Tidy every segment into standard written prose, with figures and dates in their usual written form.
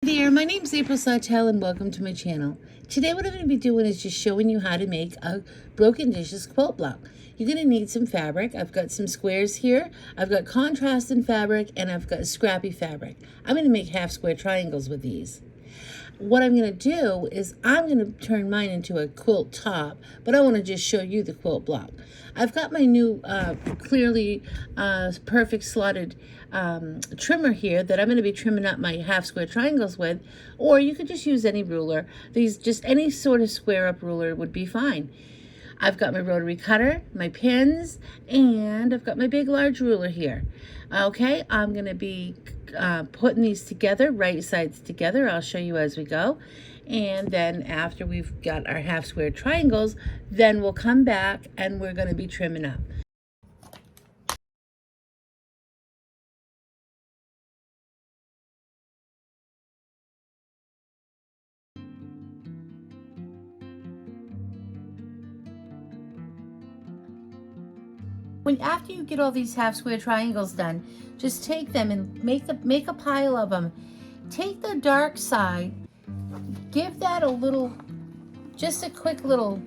There, my name's April Sawtelle and welcome to my channel. Today what I'm going to be doing is just showing you how to make a broken dishes quilt block. You're going to need some fabric. I've got some squares here, I've got contrasting fabric, and I've got scrappy fabric. I'm going to make half square triangles with these. What I'm going to do is I'm going to turn mine into a quilt top, but I want to just show you the quilt block. I've got my new clearly perfect slotted trimmer here that I'm going to be trimming up my half square triangles with, or you could just use any ruler. Just any sort of square up ruler would be fine. I've got my rotary cutter, my pins, and I've got my big large ruler here. Okay, I'm going to be putting these together, right sides together. I'll show you as we go. And then after we've got our half square triangles, then we'll come back and we're going to be trimming up. After you get all these half square triangles done, just take them and make a pile of them. Take the dark side, give that a little, just a quick little,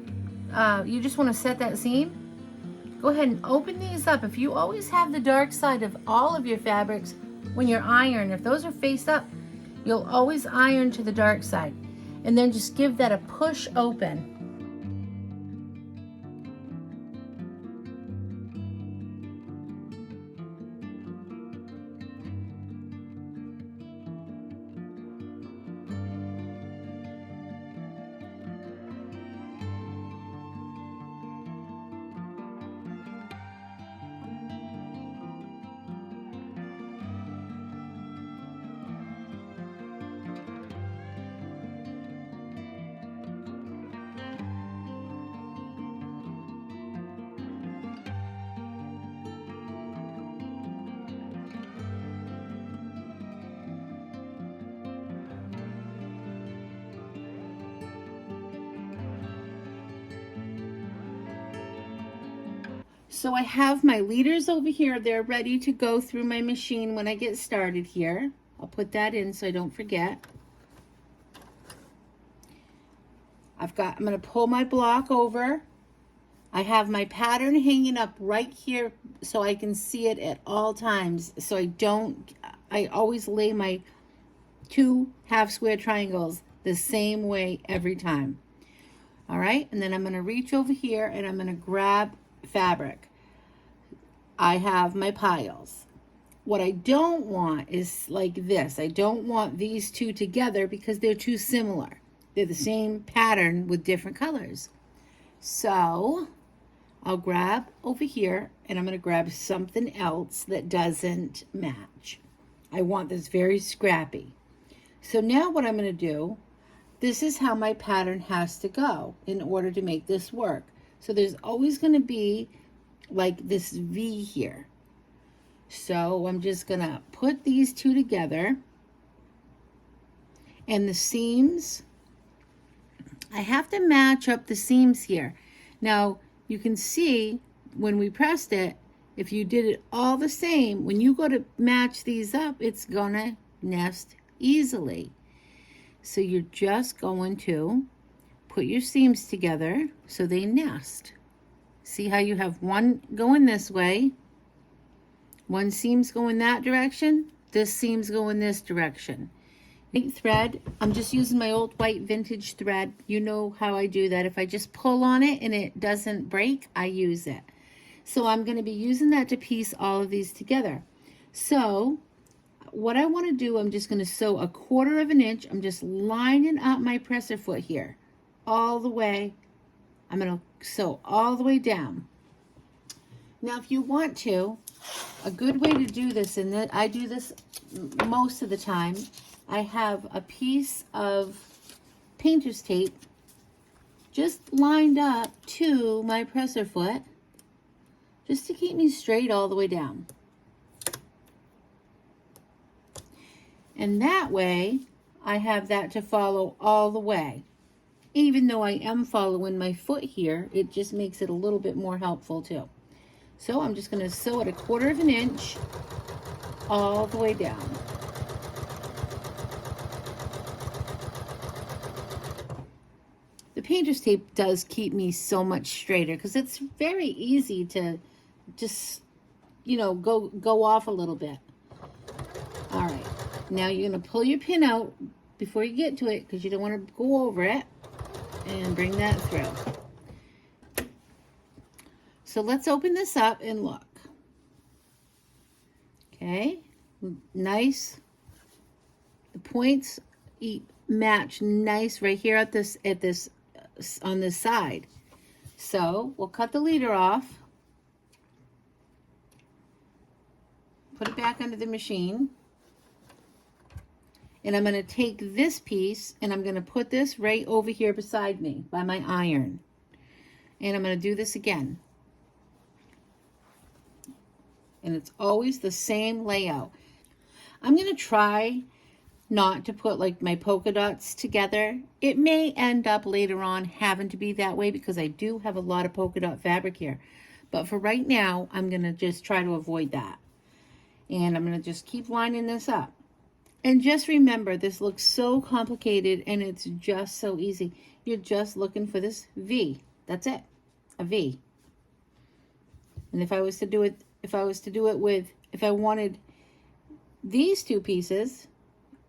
you just want to set that seam. Go ahead and open these up. If you always have the dark side of all of your fabrics when you're ironing, if those are faced up, you'll always iron to the dark side. And then just give that a push open. So I have my leaders over here. They're ready to go through my machine when I get started here. I'll put that in so I don't forget. I'm going to pull my block over. I have my pattern hanging up right here so I can see it at all times. So I always lay my two half square triangles the same way every time. All right, and then I'm going to reach over here and I'm going to grab fabric. I have my piles. What I don't want is like this. I don't want these two together because they're too similar. They're the same pattern with different colors. So I'll grab over here and I'm going to grab something else that doesn't match. I want this very scrappy. So now what I'm going to do, this is how my pattern has to go in order to make this work. So there's always going to be like this V here. So I'm just going to put these two together. And the seams, I have to match up the seams here. Now, you can see when we pressed it, if you did it all the same, when you go to match these up, it's going to nest easily. So you're just going to put your seams together so they nest. See how you have one going this way, one seam's going that direction, this seam's going this direction. White thread, I'm just using my old white vintage thread. You know how I do that. If I just pull on it and it doesn't break, I use it. So I'm going to be using that to piece all of these together. So what I want to do, I'm just going to sew 1/4 of an inch. I'm just lining up my presser foot here all the way. I'm going to sew all the way down. Now, if you want to, a good way to do this, and that I do this most of the time, I have a piece of painter's tape just lined up to my presser foot, just to keep me straight all the way down. And that way, I have that to follow all the way. Even though I am following my foot here, it just makes it a little bit more helpful too. So I'm just going to sew it 1/4 of an inch all the way down. The painter's tape does keep me so much straighter because it's very easy to just, you know, go off a little bit. All right, now you're going to pull your pin out before you get to it because you don't want to go over it, and bring that through. So let's open this up and look. Okay, nice. The points match nice right here at this on this side. So we'll cut the leader off, put it back under the machine, and I'm going to take this piece and I'm going to put this right over here beside me by my iron, and I'm going to do this again. And it's always the same layout. I'm going to try not to put like my polka dots together. It may end up later on having to be that way because I do have a lot of polka dot fabric here. But for right now, I'm going to just try to avoid that. And I'm going to just keep lining this up. And just remember, this looks so complicated and it's just so easy. You're just looking for this V. That's it. A V. And if I was to do it, if I wanted these two pieces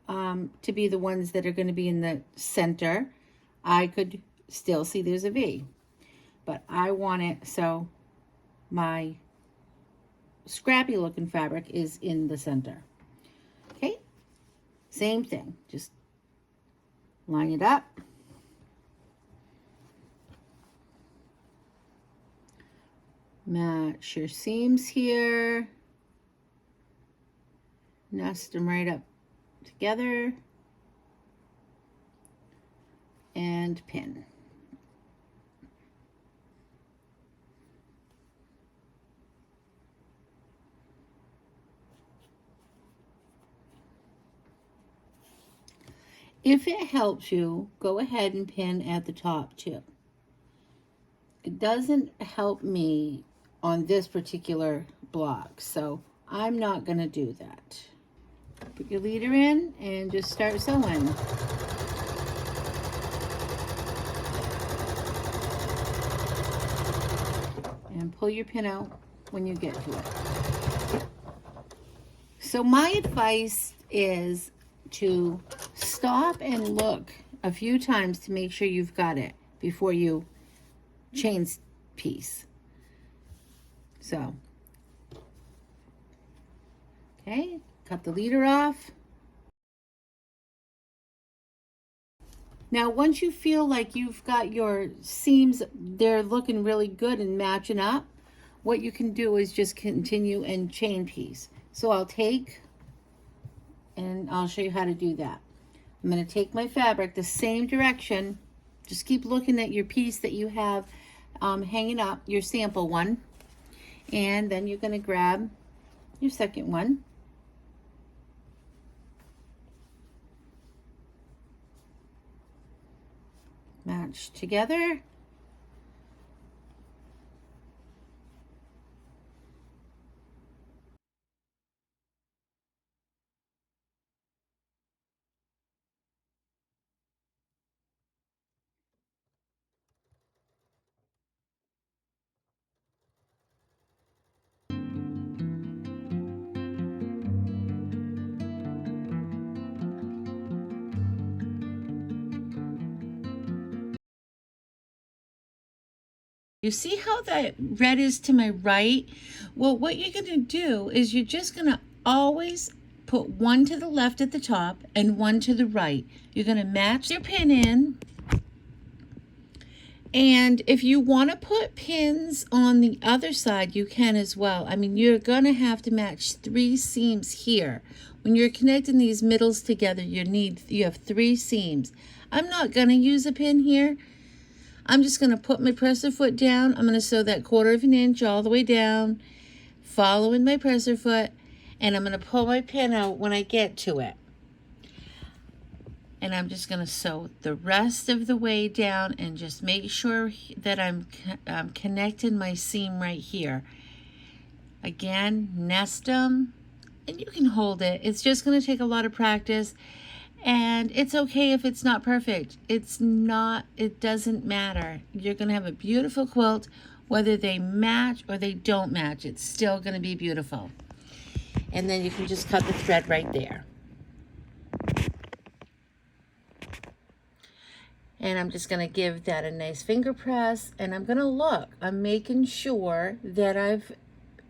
to be the ones that are going to be in the center, I could still see there's a V. But I want it so my scrappy looking fabric is in the center. Okay, same thing, just line it up. Match your seams here. Nest them right up together. And pin. If it helps you, go ahead and pin at the top too. It doesn't help me on this particular block, so I'm not going to do that. Put your leader in and just start sewing. And pull your pin out when you get to it. So my advice is to stop and look a few times to make sure you've got it before you chain piece. So, okay, cut the leader off. Now, once you feel like you've got your seams, they're looking really good and matching up, what you can do is just continue and chain piece. So I'll take, and I'll show you how to do that. I'm going to take my fabric the same direction. Just keep looking at your piece that you have hanging up, your sample one. And then you're going to grab your second one. Match together. You see how that red is to my right? Well, what you're going to do is you're just going to always put one to the left at the top and one to the right. You're going to match your pin in. And if you want to put pins on the other side, you can as well. I mean, you're going to have to match 3 seams here. When you're connecting these middles together, you have 3 seams. I'm not going to use a pin here. I'm just going to put my presser foot down. I'm going to sew that 1/4 inch all the way down, following my presser foot, and I'm going to pull my pin out when I get to it. And I'm just going to sew the rest of the way down and just make sure that I'm connecting my seam right here. Again, nest them, and you can hold it. It's just going to take a lot of practice. And it's okay if it's not perfect. It doesn't matter. You're gonna have a beautiful quilt, whether they match or they don't match, it's still gonna be beautiful. And then you can just cut the thread right there. And I'm just gonna give that a nice finger press, and I'm gonna look. I'm making sure that I've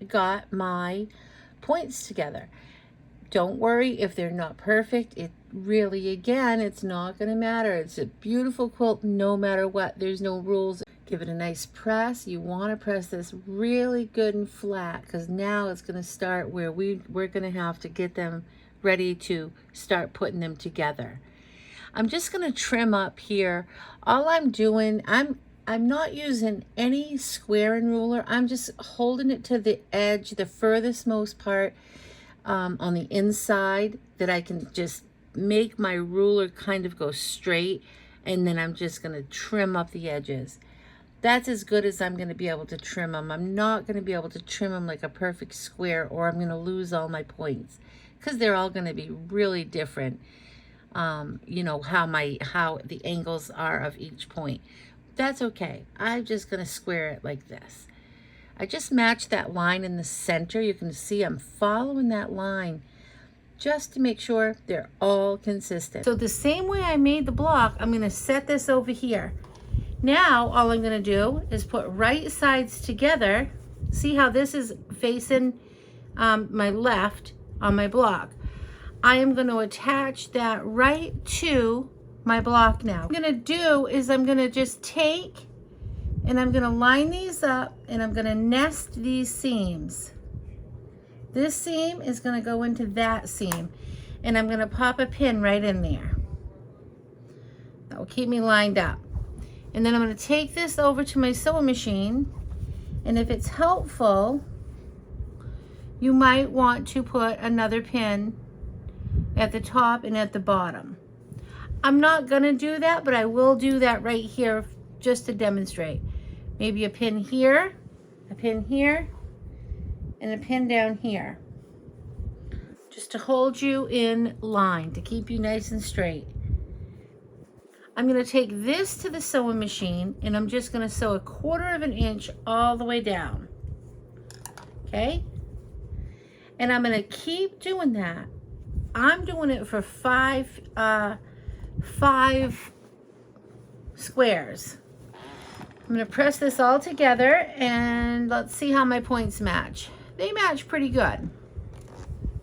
got my points together. Don't worry if they're not perfect. It really, again, it's not gonna matter. It's a beautiful quilt no matter what. There's no rules. Give it a nice press. You wanna press this really good and flat, because now it's gonna start where we're gonna have to get them ready to start putting them together. I'm just gonna trim up here. All I'm doing, I'm not using any square and ruler. I'm just holding it to the edge, the furthest most part on the inside, that I can just make my ruler kind of go straight, and then I'm just gonna trim up the edges. That's as good as I'm gonna be able to trim them. I'm not gonna be able to trim them like a perfect square, or I'm gonna lose all my points, because they're all gonna be really different. You know, how the angles are of each point. That's okay. I'm just gonna square it like this. I just matched that line in the center. You can see I'm following that line just to make sure they're all consistent. So the same way I made the block, I'm gonna set this over here. Now all I'm gonna do is put right sides together. See how this is facing my left on my block. I am going to attach that right to my block now. What I'm going to do is I'm going to just take and I'm going to line these up, and I'm going to nest these seams. This seam is going to go into that seam, and I'm going to pop a pin right in there. That will keep me lined up. And then I'm going to take this over to my sewing machine, and if it's helpful, you might want to put another pin at the top and at the bottom. I'm not gonna do that, but I will do that right here just to demonstrate. Maybe a pin here, and a pin down here. Just to hold you in line, to keep you nice and straight. I'm gonna take this to the sewing machine, and I'm just gonna sew 1/4 of an inch all the way down. Okay? And I'm gonna keep doing that. I'm doing it for five squares. I'm gonna press this all together, and let's see how my points match. They match pretty good.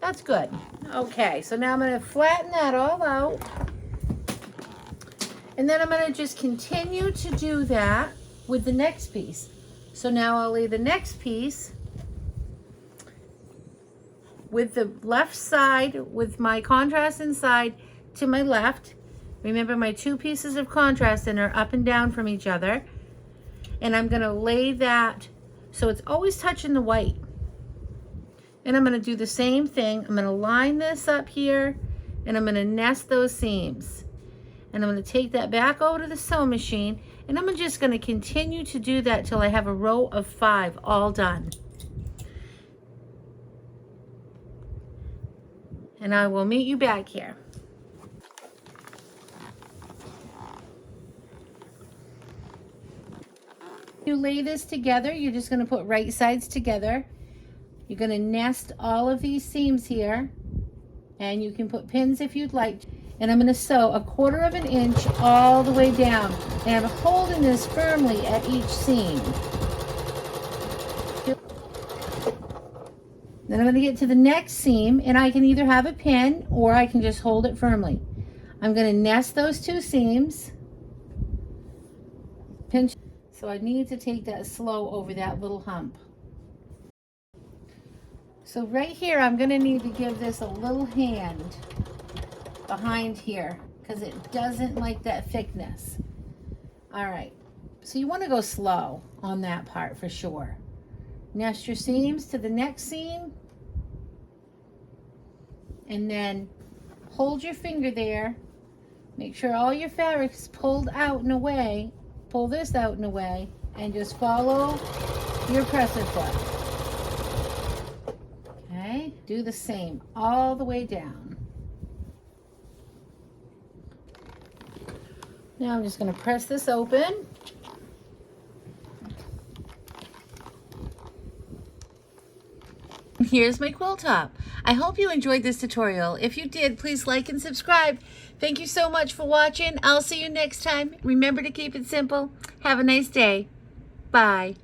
That's good. Okay, so now I'm gonna flatten that all out. And then I'm gonna just continue to do that with the next piece. So now I'll lay the next piece with the left side, with my contrast inside to my left. Remember, my 2 pieces of contrast in are up and down from each other. And I'm gonna lay that so it's always touching the white. And I'm gonna do the same thing. I'm gonna line this up here, and I'm gonna nest those seams. And I'm gonna take that back over to the sewing machine, and I'm just gonna continue to do that till I have a row of 5 all done. And I will meet you back here. You lay this together, you're just gonna put right sides together. You're gonna nest all of these seams here, and you can put pins if you'd like. And I'm gonna sew 1/4 of an inch all the way down, and I'm holding this firmly at each seam. Then I'm going to get to the next seam, and I can either have a pin or I can just hold it firmly. I'm going to nest those 2 seams. Pinch. So I need to take that slow over that little hump. So right here, I'm going to need to give this a little hand behind here, because it doesn't like that thickness. All right, so you want to go slow on that part for sure. Nest your seams to the next seam, and then hold your finger there. Make sure all your fabric is pulled out and away. Pull this out and away, and just follow your presser foot. Okay, do the same all the way down. Now I'm just going to press this open. Here's my quilt top. I hope you enjoyed this tutorial. If you did, please like and subscribe. Thank you so much for watching. I'll see you next time. Remember to keep it simple. Have a nice day. Bye.